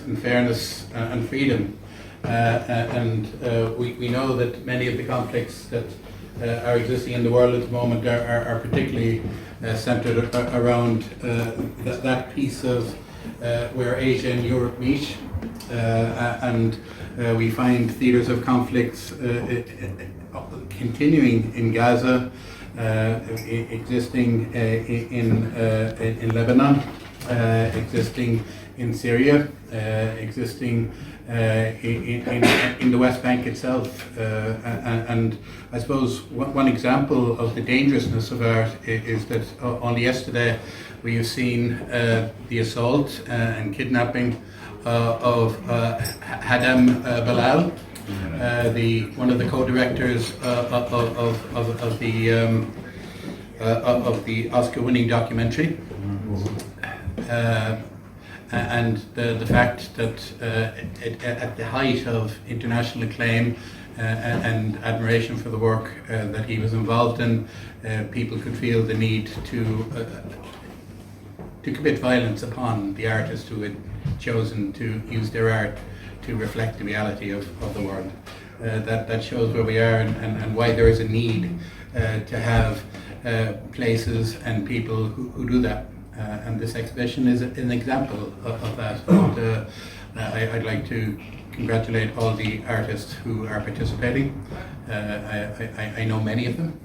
and fairness and freedom. We know that many of the conflicts that are existing in the world at the moment are particularly centered around that piece of where Asia and Europe meet, and we find theatres of conflicts continuing in Gaza, existing in Lebanon, existing in Syria, existing in the West Bank itself. And I suppose one example of the dangerousness of art is that only yesterday we have seen the assault and kidnapping of Hadam Bilal, one of the co-directors of the Oscar-winning documentary. And the fact that at the height of international acclaim and admiration for the work that he was involved in, people could feel the need to commit violence upon the artist who had chosen to use their art to reflect the reality of the world. That shows where we are and why there is a need to have places and people who do that. And this exhibition is an example of that. And, I'd like to congratulate all the artists who are participating. I know many of them.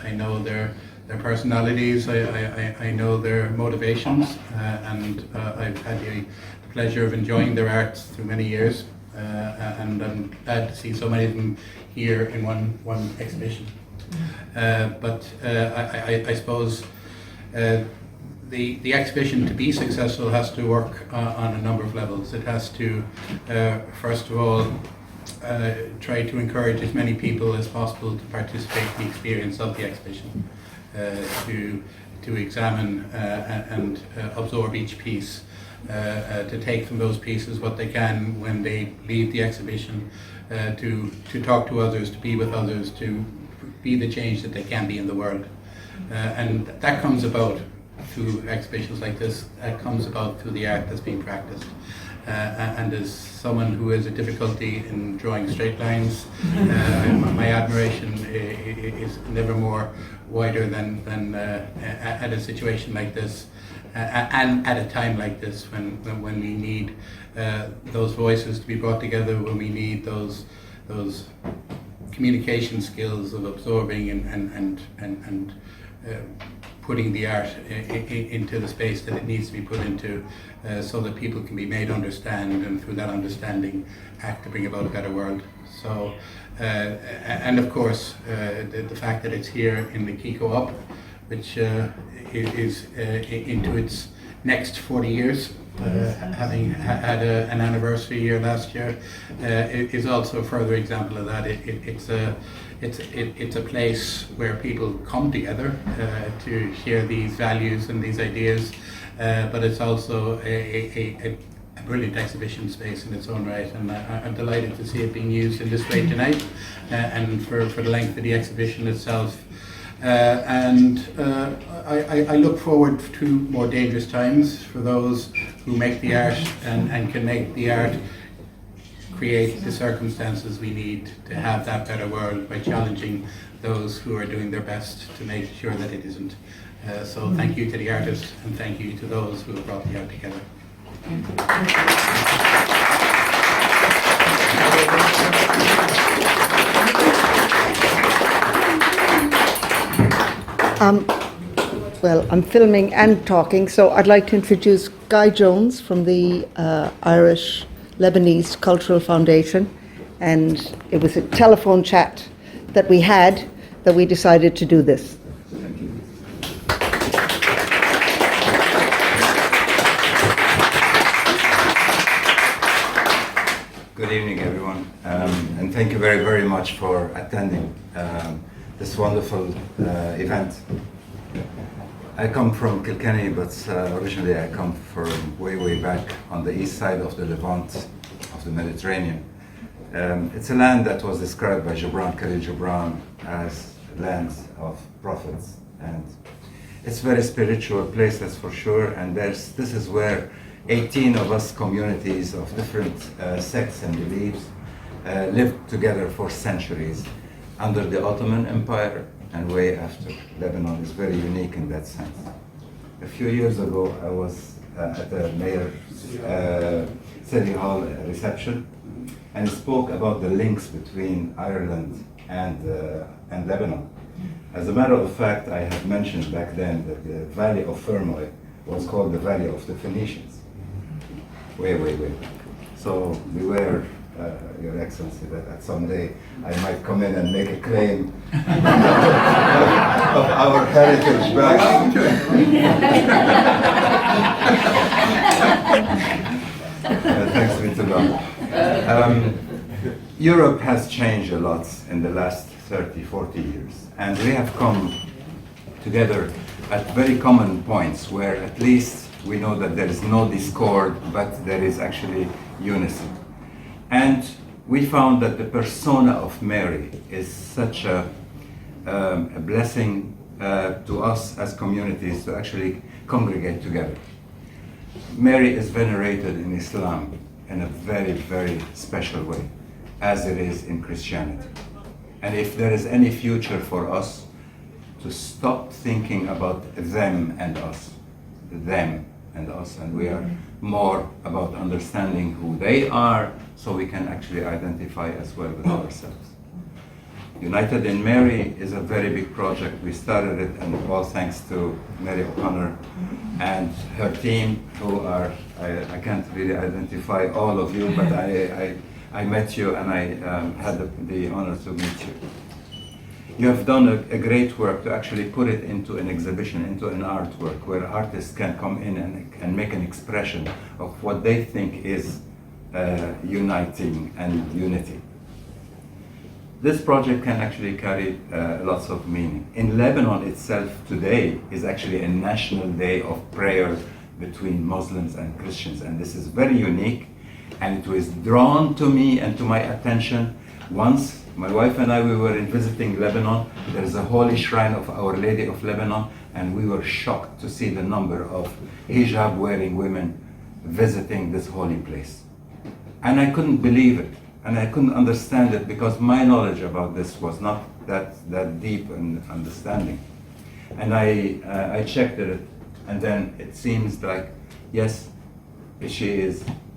I know their personalities. I know their motivations, and I've had the pleasure of enjoying their arts through many years. And I'm glad to see so many of them here in one exhibition. But I suppose the exhibition, to be successful, has to work on a number of levels. It has to, first of all, try to encourage as many people as possible to participate in the experience of the exhibition, to examine and absorb each piece, to take from those pieces what they can when they leave the exhibition, to talk to others, to be with others, to be the change that they can be in the world. And that comes about through exhibitions like this. That comes about through the art that's being practiced. And as someone who has a difficulty in drawing straight lines, my admiration is never more wider than at a situation like this, and at a time like this when we need those voices to be brought together, when we need those communication skills of absorbing and putting the art into the space that it needs to be put into, so that people can be made understand, and through that understanding act to bring about a better world. So, and of course, the fact that it's here in the Quay Co-op, which is into its next 40 years, having had an anniversary year last year, is also a further example of that. It's a place where people come together to share these values and these ideas, but it's also a brilliant exhibition space in its own right, and I'm delighted to see it being used in this way tonight, and for the length of the exhibition itself. I look forward to more dangerous times for those who make the art and can make the art create the circumstances we need to have that better world, by challenging those who are doing their best to make sure that it isn't. So thank you to the artists, and thank you to those who have brought the art together. Well, I'm filming and talking, so I'd like to introduce Guy Jones from the Irish Lebanese Cultural Foundation, and it was a telephone chat that we had that we decided to do this. Good evening, everyone, and thank you very, very much for attending this wonderful event. I come from Kilkenny, but originally I come from way, way back on the east side of the Levant, of the Mediterranean. It's a land that was described by Khalil Gibran as lands of prophets, and it's a very spiritual place, that's for sure. And this is where 18 of us communities of different sects and beliefs lived together for centuries under the Ottoman Empire and way after. Lebanon is very unique in that sense. A few years ago, I was at the mayor's City Hall reception and spoke about the links between Ireland and Lebanon. As a matter of fact, I had mentioned back then that the Valley of Fermoy was called the Valley of the Phoenicians. Way. So beware, Your Excellency, that someday I might come in and make a claim of our heritage back. Thanks be to God. Europe has changed a lot in the last 30, 40 years, and we have come together at very common points where at least we know that there is no discord, but there is actually unity. And we found that the persona of Mary is such a blessing to us as communities to actually congregate together. Mary is venerated in Islam in a very, very special way, as it is in Christianity. And if there is any future for us, to stop thinking about them and us, and we are more about understanding who they are, so we can actually identify as well with ourselves. United in Mary is a very big project. We started it, and all thanks to Mary O'Connor and her team, who are, I can't really identify all of you, but I met you and I had the honor to meet you. You have done a great work to actually put it into an exhibition, into an artwork, where artists can come in and make an expression of what they think is uniting and unity. This project can actually carry lots of meaning. In Lebanon itself, today is actually a national day of prayer between Muslims and Christians, and this is very unique, and it was drawn to me and to my attention once my wife and I, we were visiting Lebanon. There is a holy shrine of Our Lady of Lebanon, and we were shocked to see the number of hijab-wearing women visiting this holy place. And I couldn't believe it, and I couldn't understand it, because my knowledge about this was not that deep in understanding. And I checked it, and then it seems like, yes,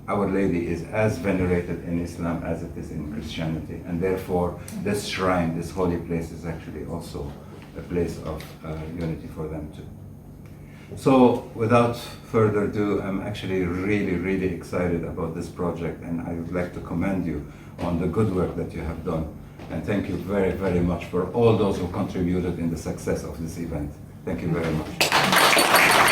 Our Lady is as venerated in Islam as it is in Christianity, and therefore this shrine, this holy place, is actually also a place of unity for them too. So without further ado, I'm actually really excited about this project, and I would like to commend you on the good work that you have done. And thank you very much for all those who contributed in the success of this event. Thank you very much.